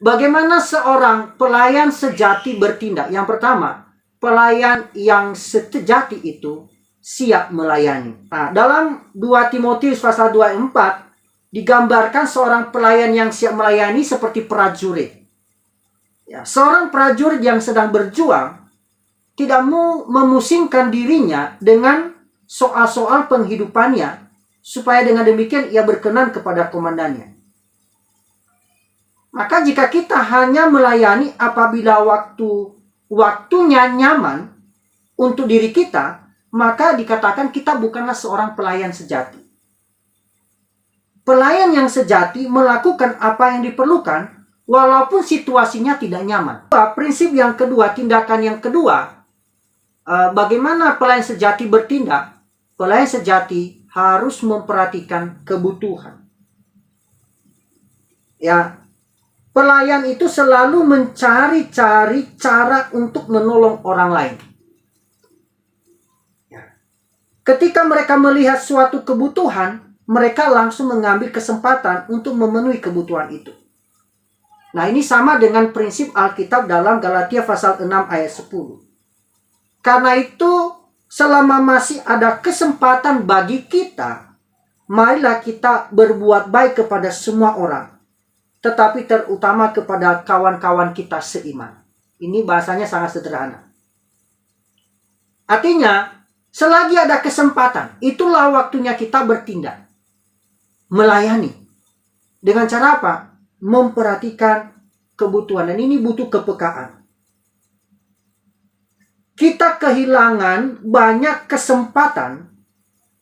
Bagaimana seorang pelayan sejati bertindak? Yang pertama, pelayan yang sejati itu siap melayani. Nah, dalam 2 Timotius pasal 2 ayat 4 digambarkan seorang pelayan yang siap melayani seperti prajurit. Ya, seorang prajurit yang sedang berjuang tidak mau memusingkan dirinya dengan soal-soal penghidupannya, supaya dengan demikian ia berkenan kepada komandannya. Maka jika kita hanya melayani apabila waktunya nyaman untuk diri kita, maka dikatakan kita bukanlah seorang pelayan sejati. Pelayan yang sejati melakukan apa yang diperlukan walaupun situasinya tidak nyaman. Prinsip yang kedua, tindakan yang kedua, bagaimana pelayan sejati bertindak? Pelayan sejati harus memperhatikan kebutuhan. Ya, pelayan itu selalu mencari-cari cara untuk menolong orang lain. Ya. Ketika mereka melihat suatu kebutuhan, mereka langsung mengambil kesempatan untuk memenuhi kebutuhan itu. Nah, ini sama dengan prinsip Alkitab dalam Galatia pasal 6 ayat 10. Karena itu, selama masih ada kesempatan bagi kita, marilah kita berbuat baik kepada semua orang, tetapi terutama kepada kawan-kawan kita seiman. Ini bahasanya sangat sederhana. Artinya, selagi ada kesempatan, itulah waktunya kita bertindak. Melayani. Dengan cara apa? Memperhatikan kebutuhan. Dan ini butuh kepekaan. Kita kehilangan banyak kesempatan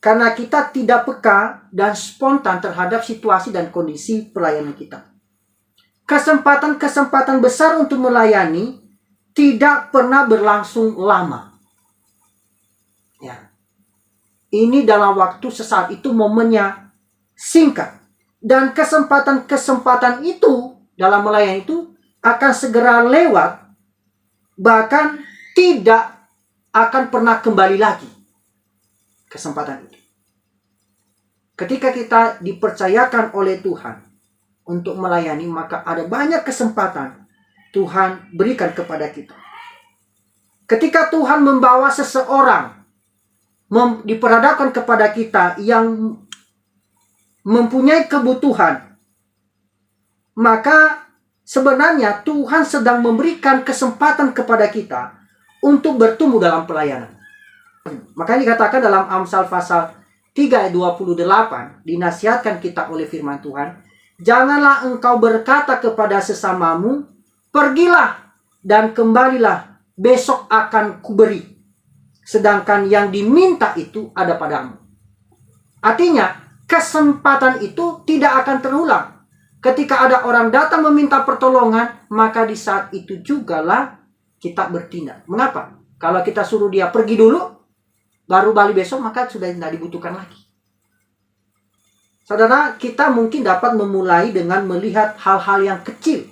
karena kita tidak peka dan spontan terhadap situasi dan kondisi pelayanan kita. Kesempatan-kesempatan besar untuk melayani tidak pernah berlangsung lama. Ya. Ini dalam waktu sesaat itu momennya singkat. Dan kesempatan-kesempatan itu dalam melayani itu akan segera lewat. Bahkan tidak akan pernah kembali lagi kesempatan itu. Ketika kita dipercayakan oleh Tuhan untuk melayani, maka ada banyak kesempatan Tuhan berikan kepada kita. Ketika Tuhan membawa seseorang diperhadapkan kepada kita yang mempunyai kebutuhan, maka sebenarnya Tuhan sedang memberikan kesempatan kepada kita untuk bertumbuh dalam pelayanan. Makanya dikatakan dalam Amsal pasal 3 ayat 28, dinasihatkan kita oleh firman Tuhan, janganlah engkau berkata kepada sesamamu, pergilah dan kembalilah, besok akan kuberi. Sedangkan yang diminta itu ada padamu. Artinya, kesempatan itu tidak akan terulang. Ketika ada orang datang meminta pertolongan, maka di saat itu jugalah kita bertindak. Mengapa? Kalau kita suruh dia pergi dulu, baru balik besok, maka sudah tidak dibutuhkan lagi. Saudara, kita mungkin dapat memulai dengan melihat hal-hal yang kecil.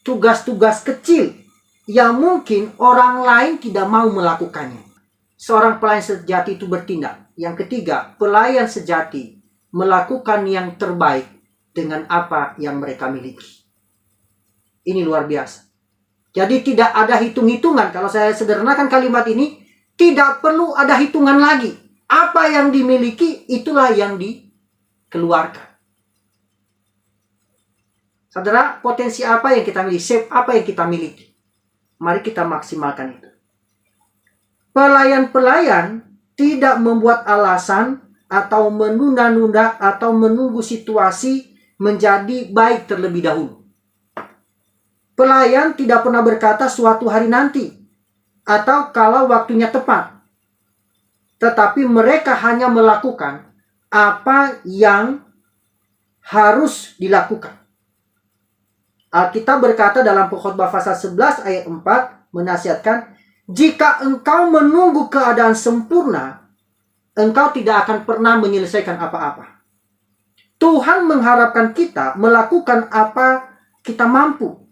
Tugas-tugas kecil yang mungkin orang lain tidak mau melakukannya. Seorang pelayan sejati itu bertindak. Yang ketiga, pelayan sejati melakukan yang terbaik dengan apa yang mereka miliki. Ini luar biasa. Jadi tidak ada hitung-hitungan. Kalau saya sederhanakan kalimat ini, tidak perlu ada hitungan lagi. Apa yang dimiliki, itulah yang dikeluarkan. Saudara, potensi apa yang kita miliki? Shape apa yang kita miliki? Mari kita maksimalkan itu. Pelayan-pelayan tidak membuat alasan atau menunda-nunda atau menunggu situasi menjadi baik terlebih dahulu. Pelayan tidak pernah berkata suatu hari nanti atau kalau waktunya tepat. Tetapi mereka hanya melakukan apa yang harus dilakukan. Alkitab berkata dalam Pengkhotbah pasal 11 ayat 4 menasihatkan, jika engkau menunggu keadaan sempurna, engkau tidak akan pernah menyelesaikan apa-apa. Tuhan mengharapkan kita melakukan apa kita mampu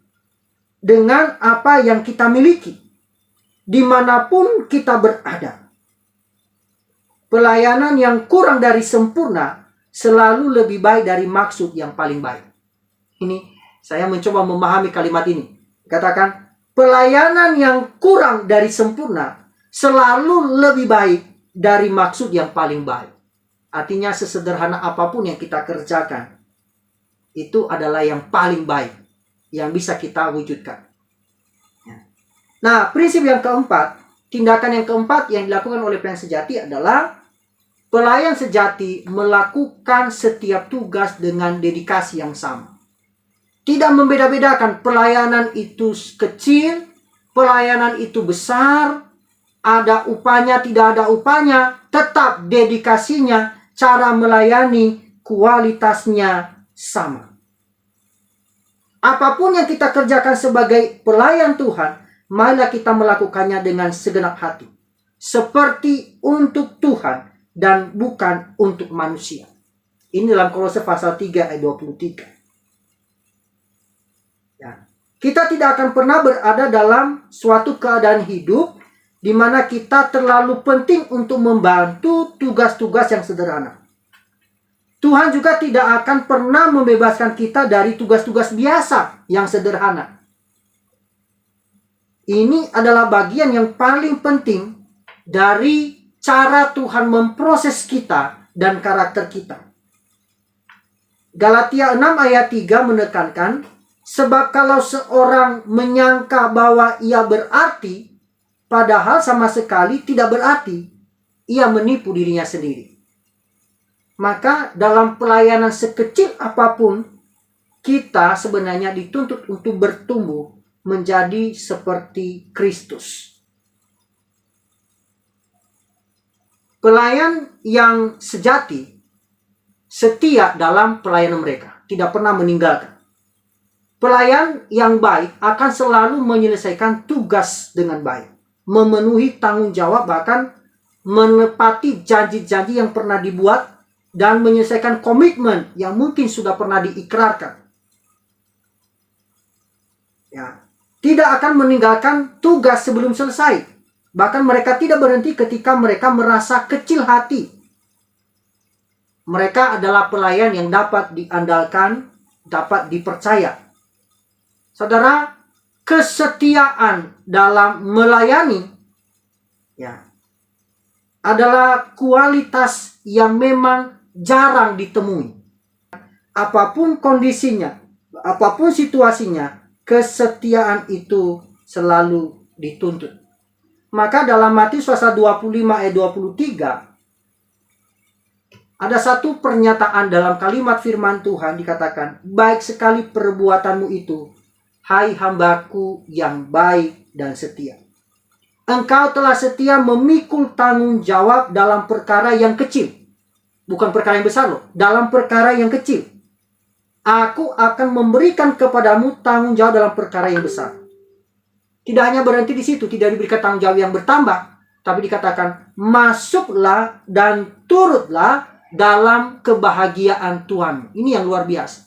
dengan apa yang kita miliki, dimanapun kita berada. Pelayanan yang kurang dari sempurna selalu lebih baik dari maksud yang paling baik. Ini Saya mencoba memahami kalimat ini. Katakan, pelayanan yang kurang dari sempurna selalu lebih baik dari maksud yang paling baik. Artinya sesederhana apapun yang kita kerjakan, itu adalah yang paling baik yang bisa kita wujudkan. Nah, prinsip yang keempat, tindakan yang keempat yang dilakukan oleh pelayan sejati adalah pelayan sejati melakukan setiap tugas dengan dedikasi yang sama. Tidak membeda-bedakan pelayanan itu kecil, pelayanan itu besar, ada upahnya, tidak ada upahnya, tetap dedikasinya, cara melayani, kualitasnya sama. Apapun yang kita kerjakan sebagai pelayan Tuhan, marilah kita melakukannya dengan segenap hati. Seperti untuk Tuhan dan bukan untuk manusia. Ini dalam Kolose pasal 3 ayat 23. Ya. Kita tidak akan pernah berada dalam suatu keadaan hidup di mana kita terlalu penting untuk membantu tugas-tugas yang sederhana. Tuhan juga tidak akan pernah membebaskan kita dari tugas-tugas biasa yang sederhana. Ini adalah bagian yang paling penting dari cara Tuhan memproses kita dan karakter kita. Galatia 6 ayat 3 menekankan, sebab kalau seorang menyangka bahwa ia berarti, padahal sama sekali tidak berarti, ia menipu dirinya sendiri. Maka dalam pelayanan sekecil apapun, kita sebenarnya dituntut untuk bertumbuh menjadi seperti Kristus. Pelayan yang sejati setia dalam pelayanan mereka, tidak pernah meninggalkan. Pelayan yang baik akan selalu menyelesaikan tugas dengan baik, memenuhi tanggung jawab, bahkan menepati janji-janji yang pernah dibuat dan menyelesaikan komitmen yang mungkin sudah pernah diikrarkan. Ya, tidak akan meninggalkan tugas sebelum selesai. Bahkan mereka tidak berhenti ketika mereka merasa kecil hati. Mereka adalah pelayan yang dapat diandalkan, dapat dipercaya. Saudara, kesetiaan dalam melayani ya adalah kualitas yang memang jarang ditemui. Apapun kondisinya, apapun situasinya, kesetiaan itu selalu dituntut. Maka dalam Matius pasal 25 ayat 23 ada satu pernyataan dalam kalimat firman Tuhan dikatakan, baik sekali perbuatanmu itu, hai hambaku yang baik dan setia. Engkau telah setia memikul tanggung jawab dalam perkara yang kecil. Bukan perkara yang besar loh, dalam perkara yang kecil. Aku akan memberikan kepadamu tanggung jawab dalam perkara yang besar. Tidak hanya berhenti di situ, tidak diberikan tanggung jawab yang bertambah, tapi dikatakan, masuklah dan turutlah dalam kebahagiaan Tuhan. Ini yang luar biasa.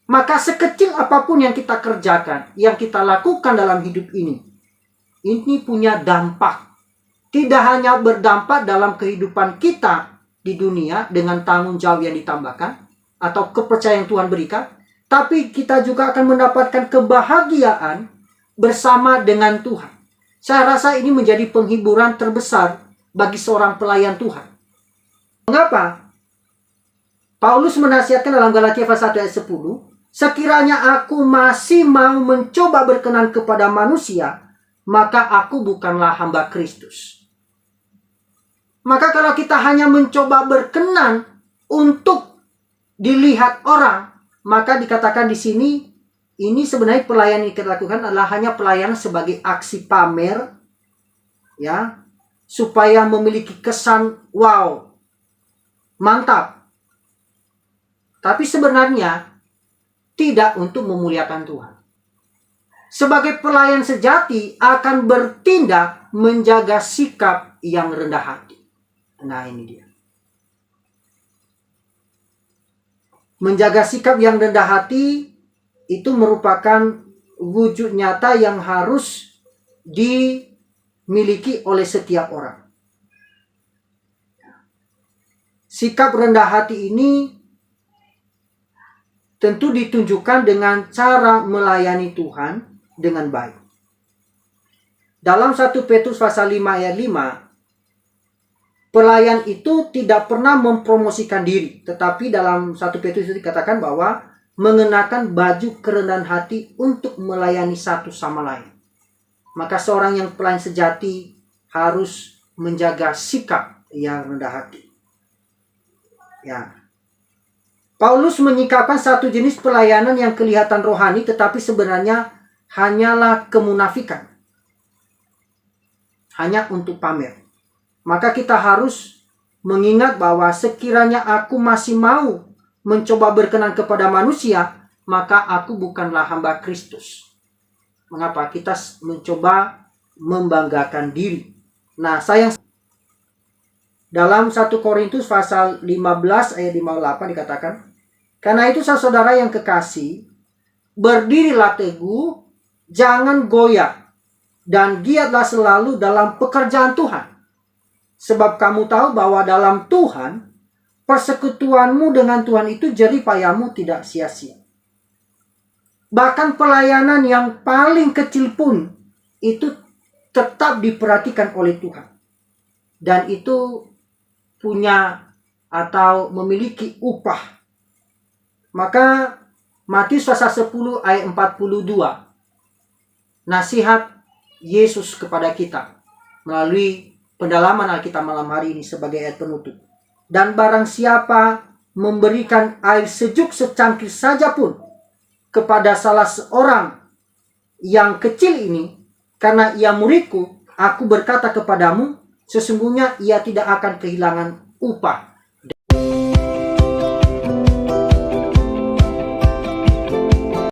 Maka sekecil apapun yang kita kerjakan, yang kita lakukan dalam hidup ini punya dampak. Tidak hanya berdampak dalam kehidupan kita di dunia dengan tanggung jawab yang ditambahkan atau kepercayaan Tuhan berikan, tapi kita juga akan mendapatkan kebahagiaan bersama dengan Tuhan. Saya rasa ini menjadi penghiburan terbesar bagi seorang pelayan Tuhan. Mengapa? Paulus menasihatkan dalam Galatia pasal 1 ayat 10, sekiranya aku masih mau mencoba berkenan kepada manusia, maka aku bukanlah hamba Kristus. Maka kalau kita hanya mencoba berkenan untuk dilihat orang, maka dikatakan di sini, ini sebenarnya pelayanan yang kita lakukan adalah hanya pelayanan sebagai aksi pamer, ya, supaya memiliki kesan wow, mantap. Tapi sebenarnya tidak untuk memuliakan Tuhan. Sebagai pelayan sejati akan bertindak menjaga sikap yang rendah hati. Nah, ini dia. Menjaga sikap yang rendah hati itu merupakan wujud nyata yang harus dimiliki oleh setiap orang. Sikap rendah hati ini tentu ditunjukkan dengan cara melayani Tuhan dengan baik. Dalam 1 Petrus pasal 5 ayat 5, pelayan itu tidak pernah mempromosikan diri, tetapi dalam 1 Petrus itu dikatakan bahwa mengenakan baju kerendahan hati untuk melayani satu sama lain. Maka seorang yang pelayan sejati harus menjaga sikap yang rendah hati. Ya. Paulus menyikapan satu jenis pelayanan yang kelihatan rohani tetapi sebenarnya hanyalah kemunafikan. Hanya untuk pamer. Maka kita harus mengingat bahwa sekiranya aku masih mau mencoba berkenan kepada manusia, maka aku bukanlah hamba Kristus. Mengapa? Kita mencoba membanggakan diri. Nah, sayang, dalam 1 Korintus pasal 15 ayat 58 dikatakan, karena itu saudara yang kekasih, berdirilah teguh, jangan goyah, dan giatlah selalu dalam pekerjaan Tuhan. Sebab kamu tahu bahwa dalam Tuhan, persekutuanmu dengan Tuhan itu jerih payahmu tidak sia-sia. Bahkan pelayanan yang paling kecil pun itu tetap diperhatikan oleh Tuhan. Dan itu punya atau memiliki upah. Maka Matius pasal 10 ayat 42, nasihat Yesus kepada kita melalui pendalaman Alkitab malam hari ini sebagai ayat penutup. Dan barang siapa memberikan air sejuk secangkir saja pun kepada salah seorang yang kecil ini, karena ia muridku, aku berkata kepadamu, sesungguhnya ia tidak akan kehilangan upah